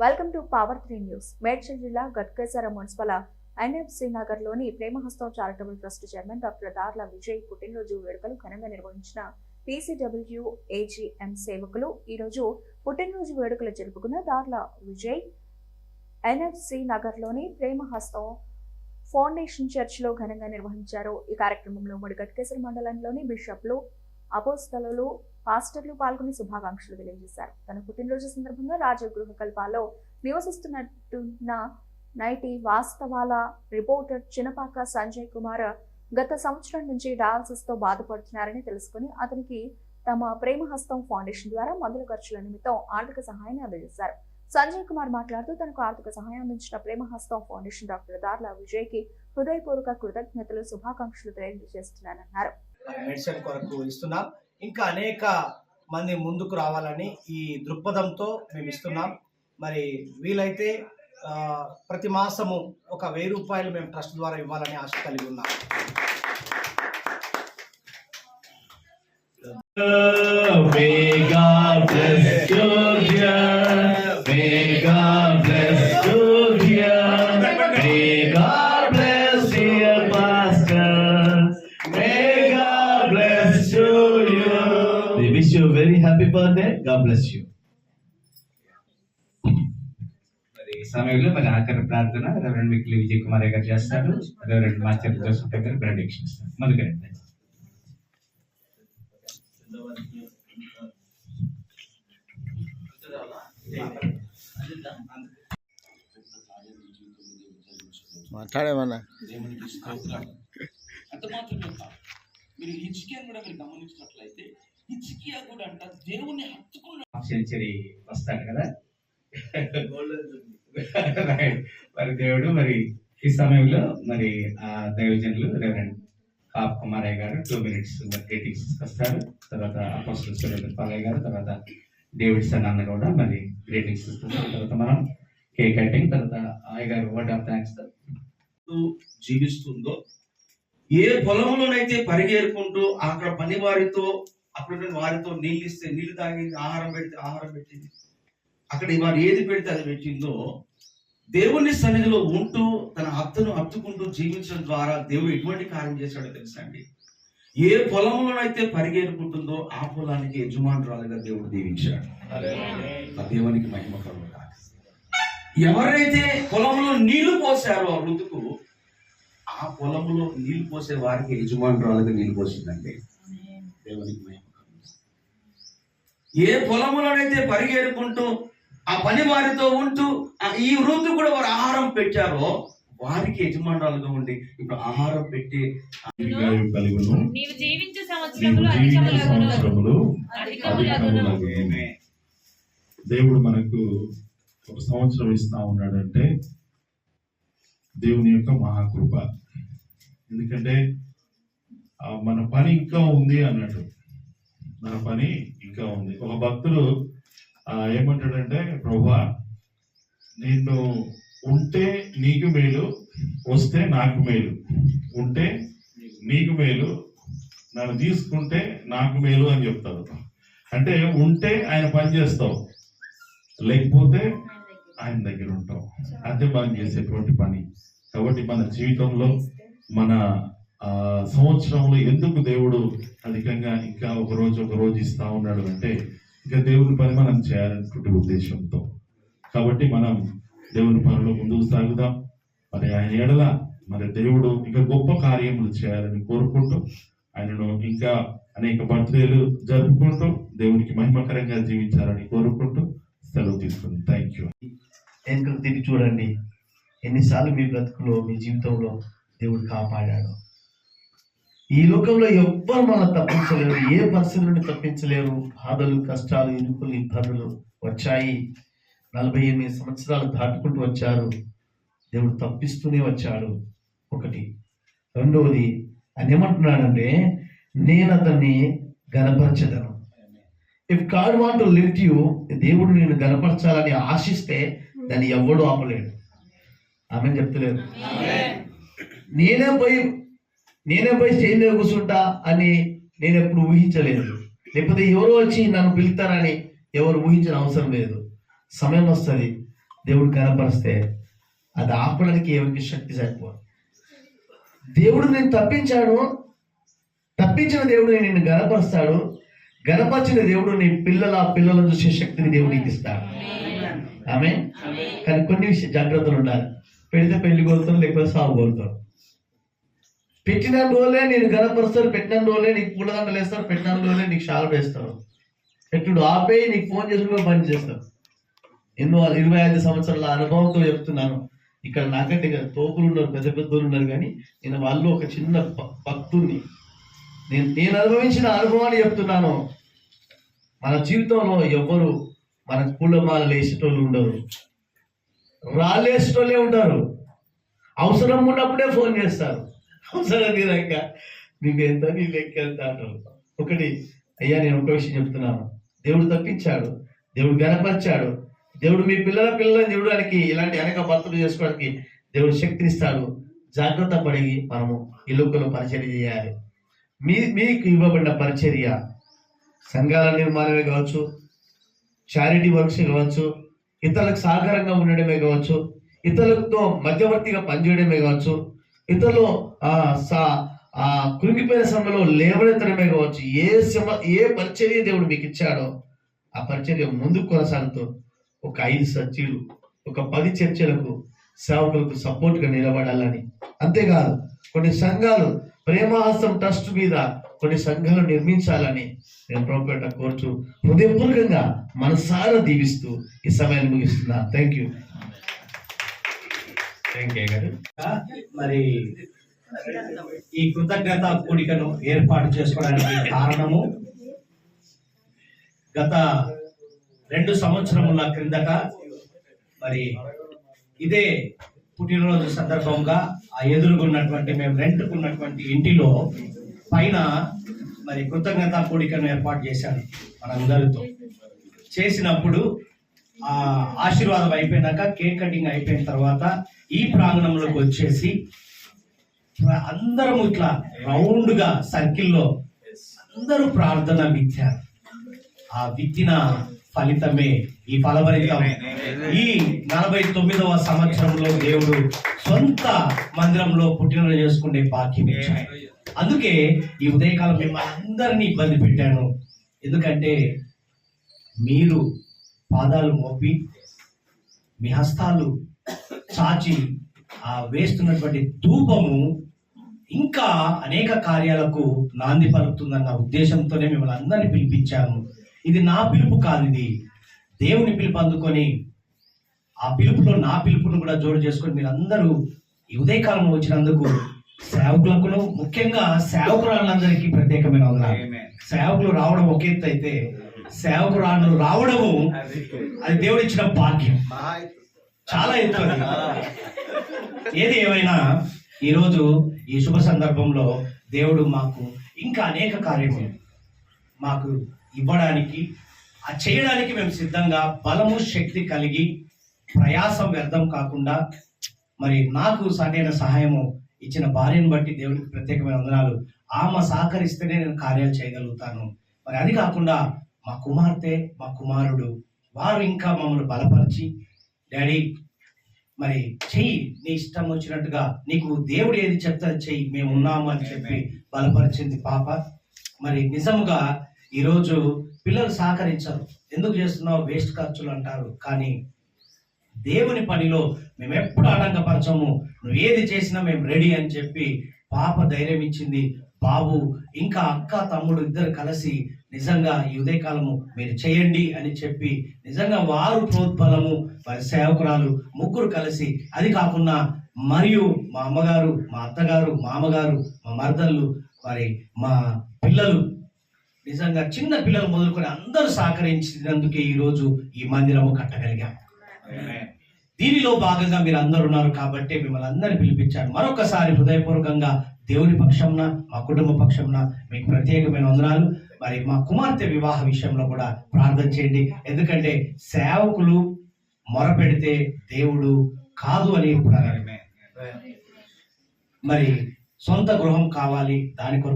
Welcome to power 3 news. Medchal జిల్లా Ghatkesar municipal NFC నగర్లోని Premahastam charitable trust chairman doctor దార్ల విజయ్ పుట్టినరోజు వేడుకలు ఘనంగా నిర్వహించిన PCW AGM సేవకులు ఈరోజు పుట్టినరోజు వేడుకలు జరుపుకున్న దార్ల విజయ్ ఎన్ఎఫ్సి నగర్లోని ప్రేమహస్తం ఫౌండేషన్ చర్చిలో ఘనంగా నిర్వహించారు. ఈ కార్యక్రమంలో గట్కేసర మండలంలోని బిషప్లు, అపోస్తలులు, పాస్టర్లు పాల్గొని శుభాకాంక్షలు తెలియజేశారు. తన పుట్టినరోజు సందర్భంగా రాజగృహ కల్పాలో నివసిస్తున్న నైటి వాస్తవాల రిపోర్టర్ చినపాక సంజయ్ కుమార్ గత సంవత్సరం నుంచి డయాలసిస్ తో బాధపడుతున్నారని తెలుసుకుని అతనికి తమ ప్రేమహస్తం ఫౌండేషన్ ద్వారా మందుల ఖర్చుల నిమిత్తం ఆర్థిక సహాయాన్ని అందజేశారు. సంజయ్ కుమార్ మాట్లాడుతూ తనకు ఆర్థిక సహాయం అందించిన ప్రేమహస్తం ఫౌండేషన్ డాక్టర్ దార్ల విజయ్ కి హృదయపూర్వక కృతజ్ఞతలు, శుభాకాంక్షలు తెలియజేస్తున్నానన్నారు. మెడిసిన్ కొరకు ఇస్తున్నాం. ఇంకా అనేక మంది ముందుకు రావాలని ఈ దృక్పథంతో మేము ఇస్తున్నాం. మరి వీలైతే ప్రతి మాసము ఒక 1000 రూపాయలు మేము ట్రస్ట్ ద్వారా ఇవ్వాలని ఆశ కలిగి ఉన్నాం. Wish you a very happy birthday. God bless you. మరి సమయంలో మరి ఆఖరి ప్రార్థన రెవరెండ్ విక్లీ విజయ్ కుమార్ గారు చేస్తారు. రెవరెండ్ మాస్టర్ జోసెఫ్ గారు బెనడిక్షన్ ఇస్తారు. మొదలుగండి. మాట్లాడేమన్నా అంత మాత్రమే కాదు, మీరు హిజ్కియాను కూడా మీరు గమనించినట్లయితే హిజ్కియా కూడా అంట దేవుణ్ణి హత్తుకున్న సెంచరీ వస్తాడు కదా. మరి దేవుడు మరి ఈ సమయంలో మరి ఆ దైవజనులు రెవరెండ్ కాప్ కుమారయ్య గారు 2 minutes మరి గ్రీటింగ్స్ వస్తారు. తర్వాత అపోస్టల్ సురేంద్ర పాలయ్య గారు, తర్వాత డేవిడ్సన్ అన్న కూడా మరి గ్రీటింగ్స్ ఇస్తారు. తర్వాత మనం కేక్ కటింగ్, తర్వాత అయ్య గారు వర్డ్ ఆఫ్ థ్యాంక్స్ జీవిస్తుందో, ఏ పొలంలోనైతే పరిగెరుకుంటూ అక్కడ పని వారితో అక్కడ వారితో నీళ్ళు ఇస్తే నీళ్లు తాగి, ఆహారం పెడితే ఆహారం పెట్టింది, అక్కడ వారు ఏది పెడితే అది పెట్టిందో, దేవుని సన్నిధిలో ఉంటూ తన అత్తను హత్తుకుంటూ జీవించడం ద్వారా దేవుడు ఎటువంటి కార్యం చేశాడో తెలుసా అండి? ఏ పొలంలోనైతే పరిగెరుకుంటుందో ఆ పొలానికి యజమానురాలుగా దేవుడు దీవించాడు. ఆ దేవునికి మహిమ కలుగును. ఎవరైతే పొలంలో నీళ్లు పోసారో ఆ ఋతుకు, ఆ పొలంలో నీళ్లు పోసే వారికి యజమానురాలుగా నీళ్లు పోసిందండి. దేవునికి మహిమ. ఏ పొలంలోనైతే పరిగెరుకుంటూ ఆ పని వారితో ఉంటూ ఈ ఋతు కూడా వారు ఆహారం పెట్టారో వారికి యజమానురాలుగా ఉండి ఇప్పుడు ఆహారం పెట్టి దేవుడు మనకు ఒక సంవత్సరం ఇస్తా ఉన్నాడంటే దేవుని యొక్క మహాకృప. ఎందుకంటే మన పని ఇంకా ఉంది అన్నట్టు, మన పని ఇంకా ఉంది. ఒక భక్తుడు ఏమంటాడంటే, ప్రభువా నేను ఉంటే నీకు మేలు, వస్తే నాకు మేలు. ఉంటే నీకు మేలు, నన్ను తీసుకుంటే నాకు మేలు అని చెప్తాడు. అంటే ఉంటే ఆయన పని చేస్తావు, లేకపోతే ఆయన దగ్గర ఉంటాం. అదే మనం చేసేటువంటి పని. కాబట్టి మన జీవితంలో మన సంవత్సరంలో ఎందుకు దేవుడు అధికంగా ఇంకా ఒక రోజు ఇస్తా ఉన్నాడు అంటే, ఇంకా దేవుని పని మనం చేయాలనేటువంటి ఉద్దేశంతో. కాబట్టి మనం దేవుని పనిలో ముందుకు సాగుదాం. మరి ఆయన ఎడల మరి దేవుడు ఇంకా గొప్ప కార్యములు చేయాలని కోరుకుంటూ, ఆయనను ఇంకా అనేక బర్త్డేలు జరుపుకుంటూ దేవునికి మహిమకరంగా జీవించాలని కోరుకుంటూ సెలవు తీసుకుంది. Thank you. వెనుకకు తిరిగి చూడండి, ఎన్నిసార్లు మీ బ్రతుకులో, మీ జీవితంలో దేవుడు కాపాడాడు. ఈ లోకంలో ఎవ్వరు మనం తప్పించలేరు, ఏ పరిస్థితుల నుండి తప్పించలేరు. బాధలు, కష్టాలు, ఇరుకులు, ఇబ్బందులు వచ్చాయి. 48 సంవత్సరాలు దాటుకుంటూ వచ్చారు. దేవుడు తప్పిస్తూనే వచ్చాడు. ఒకటి. రెండవది, ఆయన ఏమంటున్నాడంటే, నేను అతన్ని గణపరచదను. If God want to lift you, దేవుడు నేను గణపరచాలని ఆశిస్తే దాన్ని ఎవడు ఆపలేడు. ఆమె చెప్తలేదు. నేనే పోయి స్టేజ్ మీద కూర్చుంటా అని నేను ఎప్పుడు ఊహించలేదు. లేకపోతే ఎవరో వచ్చి నన్ను పిలుస్తారని ఎవరు ఊహించిన అవసరం లేదు. సమయం వస్తుంది, దేవుడు కనపరిస్తే అది ఆపడానికి ఎవరికి శక్తి సరిపోదు. దేవుడు నేను తప్పించిన దేవుడు నిన్ను గనపరుస్తాడు. గనపరిచిన దేవుడు నీ పిల్లలను చూసే శక్తిని దేవుడు నీకు ఇస్తాడు. ఆమె కానీ కొన్ని జాగ్రత్తలు ఉండాలి. పెడితే పెళ్లి కోరుతారు, లేకపోతే సాగు కోరుతారు. పెట్టిన రోజులే నేను గనపరుస్తారు, పెట్టిన రోజులే నీకు పూలదండలు వేస్తారు, పెట్టిన రోజులే నీకు షాలు వేస్తారు. పెట్టుడు ఆపేయి నీకు ఫోన్ చేసుకుని పని చేస్తారు. ఎన్నో 25 సంవత్సరాల అనుభవంతో చెప్తున్నాను. ఇక్కడ నాకంటే తోపులు ఉన్నారు, పెద్ద పెద్దోళ్ళు ఉన్నారు, కానీ నేను వాళ్ళు ఒక చిన్న భక్తుడిని. నేను అనుభవించిన అనుభవాన్ని చెప్తున్నాను. మన జీవితంలో ఎవ్వరు మన పూలమాలలు వేసేటోళ్ళు ఉండరు, రాళ్ళేసేటోళ్ళే ఉంటారు. అవసరం ఉన్నప్పుడే ఫోన్ చేస్తారు. అవసరం తీరాక నీకు ఎంత నీ లెక్క ఎంత అంటారు. ఒకటి అయ్యా, నేను ఒక విషయం చెప్తున్నాను. దేవుడు తప్పించాడు, దేవుడు గనపరిచాడు. దేవుడు మీ పిల్లలను చూడడానికి, ఇలాంటి అనేక భర్తలు చేసుకోవడానికి దేవుడు శక్తినిస్తాడు. జాగ్రత్త పడి మనము ఈ లోకంలో పరిచర్య చేయాలి. మీకు ఇవ్వబడిన పరిచర్య సంఘాల నిర్మాణమే కావచ్చు, చారిటీ వర్క్స్ కావచ్చు, ఇతరులకు సహకారంగా ఉండడమే కావచ్చు, ఇతరులతో మధ్యవర్తిగా పనిచేయడమే కావచ్చు, ఇతరులు కృంగిపోయిన సమయంలో లేవనెత్తడమే కావచ్చు. ఏ పరిచర్య దేవుడు మీకు ఇచ్చాడో ఆ పరిచర్య ముందుకు కొనసాగుతూ ఒక 5 చర్చీలు, ఒక 10 చర్చలకు సేవకులకు సపోర్ట్గా నిలబడాలని. అంతేకాదు కొన్ని సంఘాలు ప్రేమహస్తం ట్రస్ట్ మీద కొన్ని సంఘాలు నిర్మించాలని నేను ప్రభుపేట కోరుచు హృదయపూర్వకంగా మనసారా దీవిస్తూ ఈ సమయాన్ని ముగిస్తున్నా. థ్యాంక్ యూ గారు. మరి ఈ కృతజ్ఞత కూడికను ఏర్పాటు చేసుకోవడానికి కారణము, గత 2 సంవత్సరముల క్రిందట మరి ఇదే పుట్టినరోజు సందర్భంగా ఆ ఎదురుగున్నటువంటి మేము రెంట్కున్నటువంటి ఇంటిలో పైన మరి కృతజ్ఞత కూడికను ఏర్పాటు చేశాను మనందరితో. చేసినప్పుడు ఆ ఆశీర్వాదం అయిపోయినాక, కేక్ కటింగ్ అయిపోయిన తర్వాత ఈ ప్రాంగణంలోకి వచ్చేసి అందరం ఇట్లా రౌండ్ గా సర్కిల్లో అందరూ ప్రార్థన విత్తారు. ఆ విత్తిన ఫలితమే ఈ ఫలభరితం. ఈ 49వ సంవత్సరంలో దేవుడు సొంత మందిరంలో పుట్టినరోజు చేసుకునే భాగ్యం ఇచ్చాడు. అందుకే ఈ ఉదయకాలం మిమ్మల్ని అందరినీ ఇబ్బంది పెట్టాను. ఎందుకంటే మీరు పాదాలు మోపి మీ హస్తాలు చాచి ఆ వేస్తున్నటువంటి ధూపము ఇంకా అనేక కార్యాలకు నాంది పలుకుతుందన్న ఉద్దేశంతోనే మిమ్మల్ని అందరినీ పిలిపించాను. ఇది నా పిలుపు కాదు, ఇది దేవుని పిలుపు. అందుకొని ఆ పిలుపులో నా పిలుపును కూడా జోడు చేసుకొని మీరు అందరూ ఈ ఉదయకాలంలో వచ్చినందుకు సేవకులకు, ముఖ్యంగా సేవకురాళ్ళందరికీ ప్రత్యేకమైన వందనాలు. సేవకులు రావడం ఒక ఎత్తు అయితే, సేవకురాళ్ళు రావడము అది దేవుడు ఇచ్చిన భాగ్యం, చాలా ఎత్తు. ఏది ఏమైనా ఈరోజు ఈ శుభ సందర్భంలో దేవుడు మాకు ఇంకా అనేక కార్యములు మాకు ఇవ్వడానికి, ఆ చేయడానికి మేము సిద్ధంగా బలము శక్తి కలిగి ప్రయాసం వ్యర్థం కాకుండా మరి నాకు సరైన సహాయము ఇచ్చిన భార్యను బట్టి దేవుడికి ప్రత్యేకమైన వందనాలు. ఆమె సహకరిస్తేనే నేను కార్యాలు చేయగలుగుతాను. మరి అది కాకుండా మా కుమార్తె, మా కుమారుడు వారు ఇంకా మమ్మల్ని బలపరిచి, డాడీ మరి చెయ్యి, నీ ఇష్టం వచ్చినట్టుగా, నీకు దేవుడు ఏది చెప్తారు చెయ్యి, మేము ఉన్నాము అని చెప్పి బలపరిచింది పాప. మరి నిజముగా ఈరోజు పిల్లలు సహకరించరు, ఎందుకు చేస్తున్నావు, వేస్ట్ ఖర్చులు అంటారు. కానీ దేవుని పనిలో మేము ఎప్పుడు ఆటంకపరచము, నువ్వు ఏది చేసినా మేము రెడీ అని చెప్పి పాప ధైర్యం ఇచ్చింది. బాబు ఇంకా అక్క తమ్ముడు ఇద్దరు కలిసి నిజంగా ఈ ఉదయకాలము మీరు చేయండి అని చెప్పి నిజంగా వారు ప్రోద్బలము, వారి సేవకురాలు ముగ్గురు కలిసి, అది కాకుండా మరియు మా అమ్మగారు, మా అత్తగారు, మామగారు, మా మరదళ్ళు, మరి మా పిల్లలు, నిజంగా చిన్న పిల్లలు మొదలుకొని అందరూ సహకరించినందుకే ఈరోజు ఈ మందిరము కట్టగలిగాం. దీనిలో భాగంగా మీరు అందరు ఉన్నారు కాబట్టి మిమ్మల్ని అందరినీ పిలిపించాను. మరొకసారి హృదయపూర్వకంగా దేవుని పక్షంన, మా కుటుంబ పక్షంన మీకు ప్రత్యేకమైన వందనాలు. మరి మా కుమార్తె వివాహ విషయంలో కూడా ప్రార్థన చేయండి. ఎందుకంటే సేవకులు మొరపెడితే దేవుడు కాదు అని మరి సొంత గృహం కావాలి, దాని కొరకు